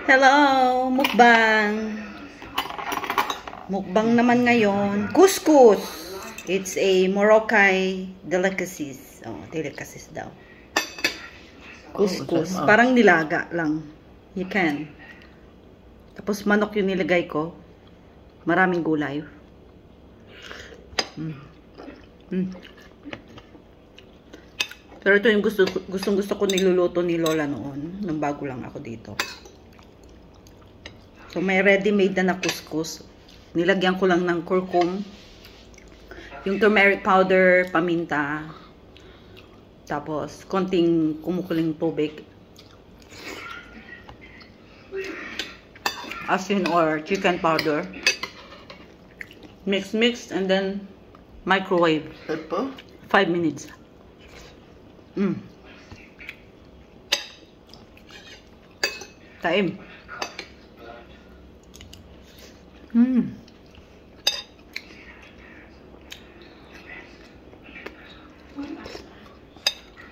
Hello, mukbang. Mukbang naman ngayon. Couscous. It's a Moroccan delicacies. Oh, delicacies daw. Couscous. Parang nilaga lang. You can. Tapos manok yung nilagay ko. Maraming gulay. Pero ito yung gusto ko niluluto ni Lola noon. Nang bago lang ako dito. So, may ready-made na couscous. Nilagyan ko lang ng curcum. Yung turmeric powder, paminta. Tapos, konting kumukuling tubig. Asin or chicken powder. Mix, and then microwave. 5 minutes. Taim.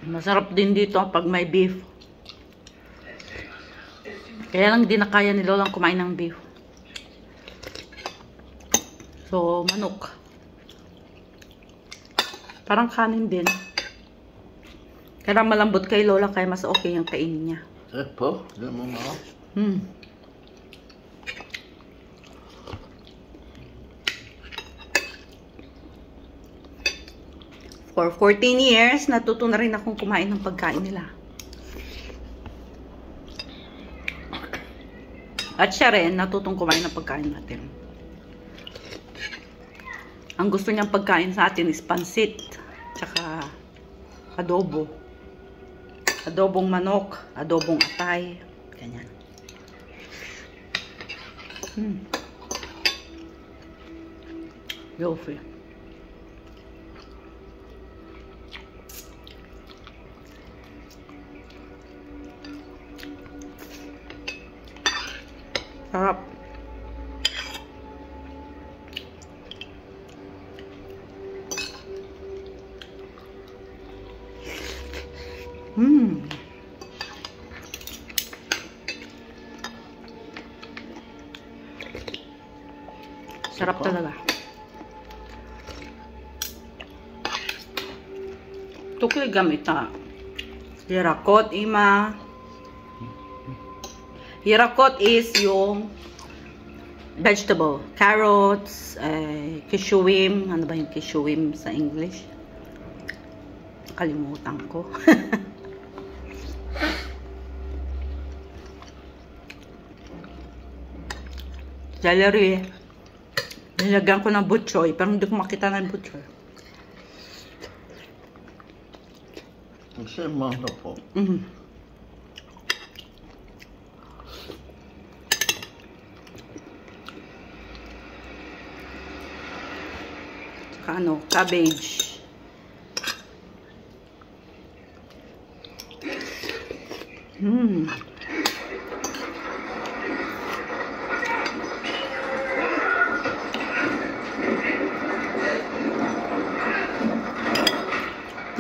Masarap din dito pag may beef. Kaya lang di na kaya ni Lolang kumain ng beef. So, manok. Parang kanin din. Kaya malambot kay Lola kaya mas okay yung kainin niya. Epo, di mo mo. For 14 years, natuto na rin akong kumain ng pagkain nila. At siya rin, natutong kumain ng pagkain natin. Ang gusto niyang pagkain sa atin is pansit, tsaka adobo. Adobong manok, adobong atay, ganyan. Yofi. Sarap. Sarap talaga. Tukli gamita. Yarakot ima. Yarakot is yung vegetable. Carrots, kishuim. Ano ba yung kishuim sa English? Kalimutan ko. Celery. Nilagyan ko ng butchoy, pero hindi ko makita ng butchoy. Kasi mahal po. Saka ano, cabbage.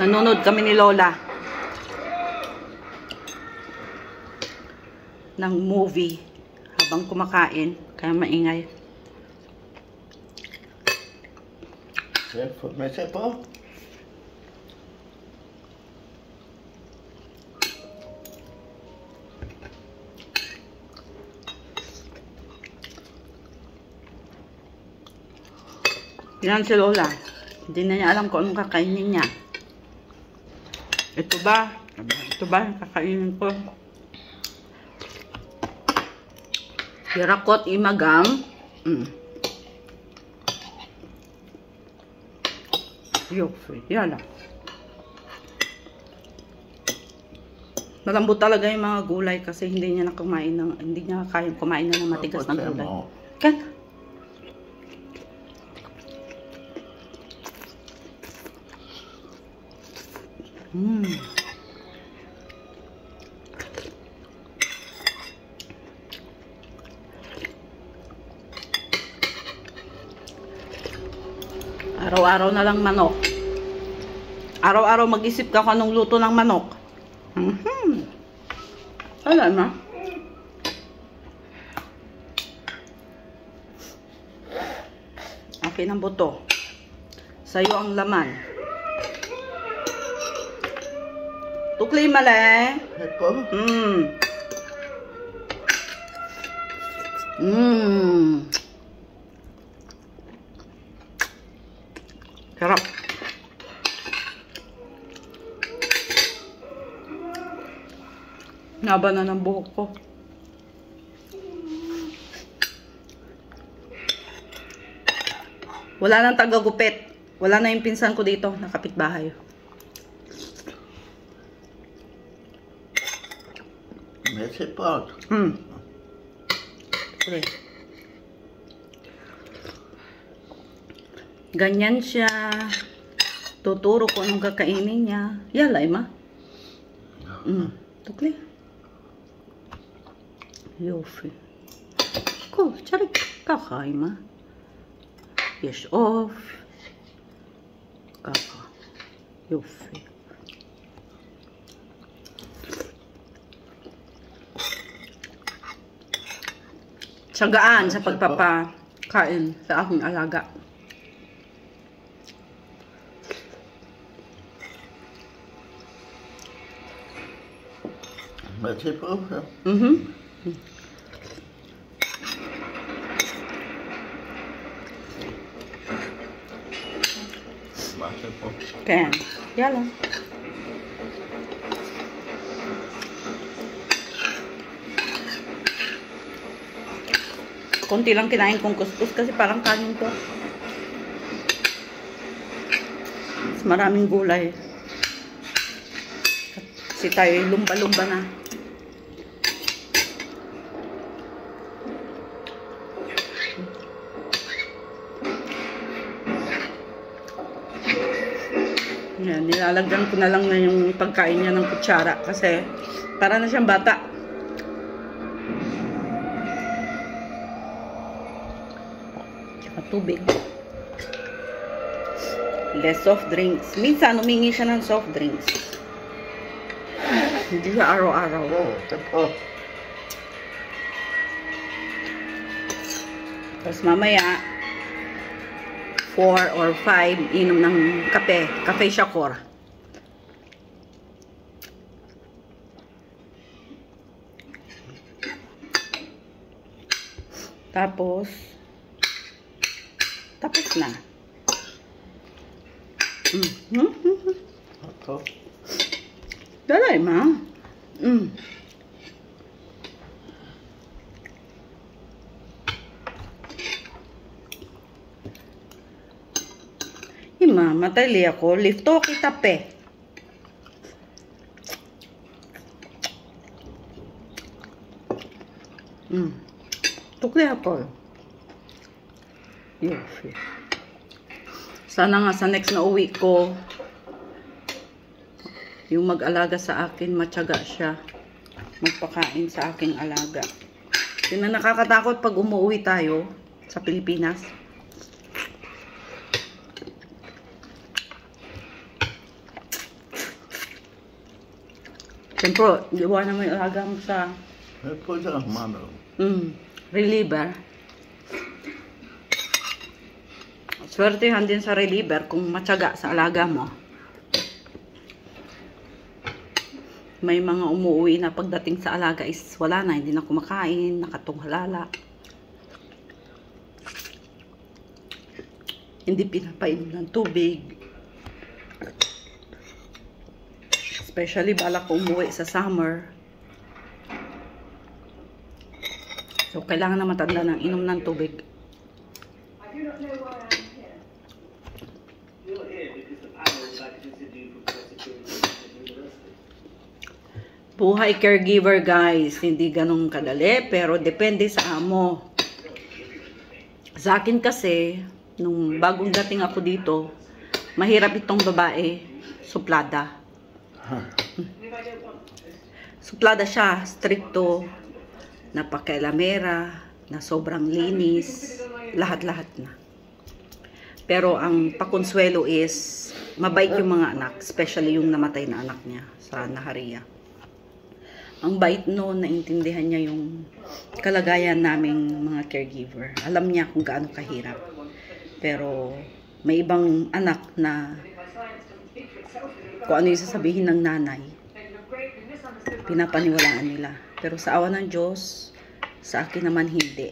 Nanonood kami ni Lola ng movie habang kumakain, kaya maingay. May sepo? Yan si Lola. Hindi na niya alam kung anong kakainin niya. Ito ba? Ito ba? Kakainin ko. Yarakot imagam. Yofi. Yan lang. Malambot talaga yung mga gulay kasi hindi niya kayang kumain na ng matigas ng gulay. Kan? Araw-araw na lang manok. Araw-araw mag-isip ka kung anong luto ng manok. Wala na. akin ang buto. Sa'yo ang laman. Tukli mali. Ito? Sarap. Naba na ng buhok ko. Wala nang taga-gupit. Wala na yung pinsan ko dito na kapitbahay. Messi pot. Okay. Ganyan siya. Tuturo ko anong kakainin niya. Yalay ma. Tukli. Yofi. Cool. Charik. Kakain ma. Yes off. Kaka. Yofi. Tsagaan sa pagpapakain sa aking alaga. Messi pot. Messi pot. Kaya, yala. Konti lang kinain kong kuskus kasi parang kanin to. Mas maraming gulay. Kasi tayo lumba-lumba na. Yan, nilalagyan ko na lang na yung pagkain niya ng kutsara kasi para na siyang bata. Tubig. Less soft drinks. Minsan, humingi siya ng soft drinks. Hindi siya araw-araw. Ito. Tapos mamaya, 4 or 5, inom ng kape. Cafe Shakor. Tapos na. Ito. Dalay ma. Ima, matali ako. Lifto kita pe. Tukli ako. Yofi. Sana nga sa next na uwi ko, yung mag-alaga sa akin, matyaga siya. Magpakain sa aking alaga. Yun na nakakatakot pag umuwi tayo sa Pilipinas. Siyempre, iwanan mo yung alaga mo sa Ito sa mano. reliever. Swertehan din sa reliever kung matyaga sa alaga mo. May mga umuwi na pagdating sa alaga is wala na, hindi na kumakain, nakatunghalala. Hindi pinapainom ng tubig. Especially balak ko umuwi sa summer. So, kailangan na matanda ng inom ng tubig. I do not know why I'm here. You're here because the panel would like to interview Professor Curtis at the university. Buhay caregiver, guys. Hindi ganun kadali, pero depende sa amo. Sa akin kasi, nung bagong dating ako dito, mahirap itong babae, suplada. Suplada siya, stricto, napakailamera, na sobrang linis, lahat-lahat na. Pero ang pakonsuelo is, mabait yung mga anak, especially yung namatay na anak niya sa Naharia. Ang bait noon, naintindihan niya yung kalagayan naming mga caregiver. Alam niya kung gaano kahirap. Pero may ibang anak na kung ano yung sasabihin ng nanay, pinapaniwalaan nila. Pero sa awa ng Diyos, sa akin naman hindi.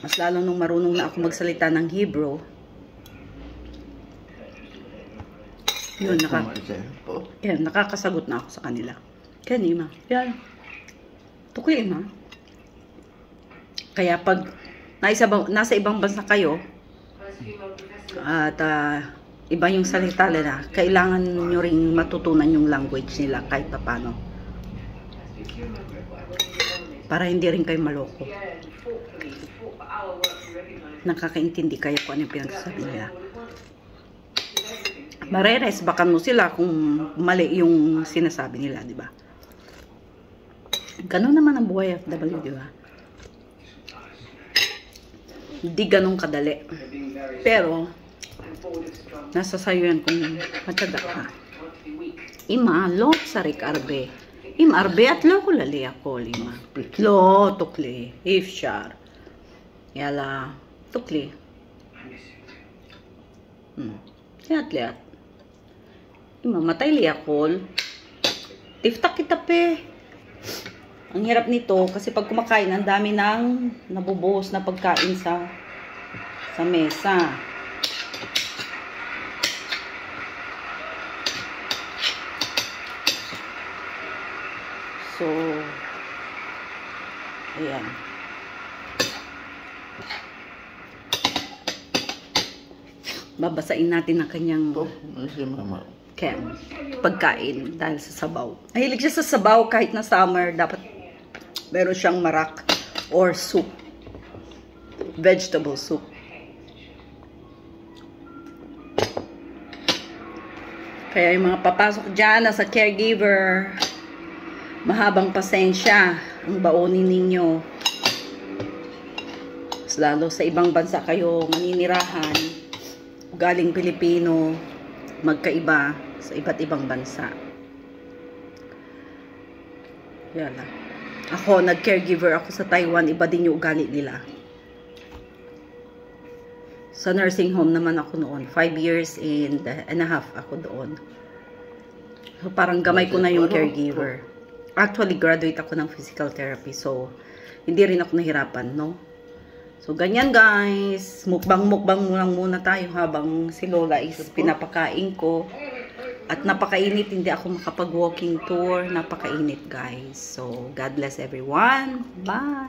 Mas lalo nung marunong na ako magsalita ng Hebrew, yun, nakakasagot na ako sa kanila. Kaya ni ma, yan. Tukli ma. Kaya pag nasa ibang bansa kayo, at iba yung salita nila, kailangan nyo ring matutunan yung language nila kahit pa paano. Para hindi rin kayo maloko. Nakakaintindi kayo kung ano yung pinagsasabi nila. Mareresbakan mo sila kung mali yung sinasabi nila, di ba? Ganun naman ang buhay FW, di ba? Hindi ganun kadali. Pero, nasa sayo yan kung matyaga ka. Ima, lo sa Ricarbe. Ima, arbe at lo ko lali ako, lima. Lo, tukli. Ifshar. Yala, tukli. Liat. Ima, matay liakol. Tiftak kita pe. Ang hirap nito kasi pag kumakain, ang dami nang nabubuhos na pagkain sa mesa. So, ayan. Babasain natin ang kanyang pagkain dahil sa sabaw. Mahilig siya sa sabaw kahit na summer. Dapat meron siyang marak or soup. Vegetable soup. Kaya yung mga papasok dyan na sa caregiver, mahabang pasensya ang baonin ninyo. Mas lalo sa ibang bansa kayo maninirahan, galing Pilipino, magkaiba sa iba't ibang bansa. Yala. Ako, nag-caregiver ako sa Taiwan, iba din yung ugali nila. Sa nursing home naman ako noon, 5 years and a half ako doon. So, parang gamay ko na yung caregiver. Actually, graduate ako ng physical therapy. So, hindi rin ako nahirapan, no? So, ganyan guys. Mukbang lang muna tayo habang si Lola is pinapakain ko. At napakainit, hindi ako makapag-walking tour. Napakainit guys. So, God bless everyone. Bye!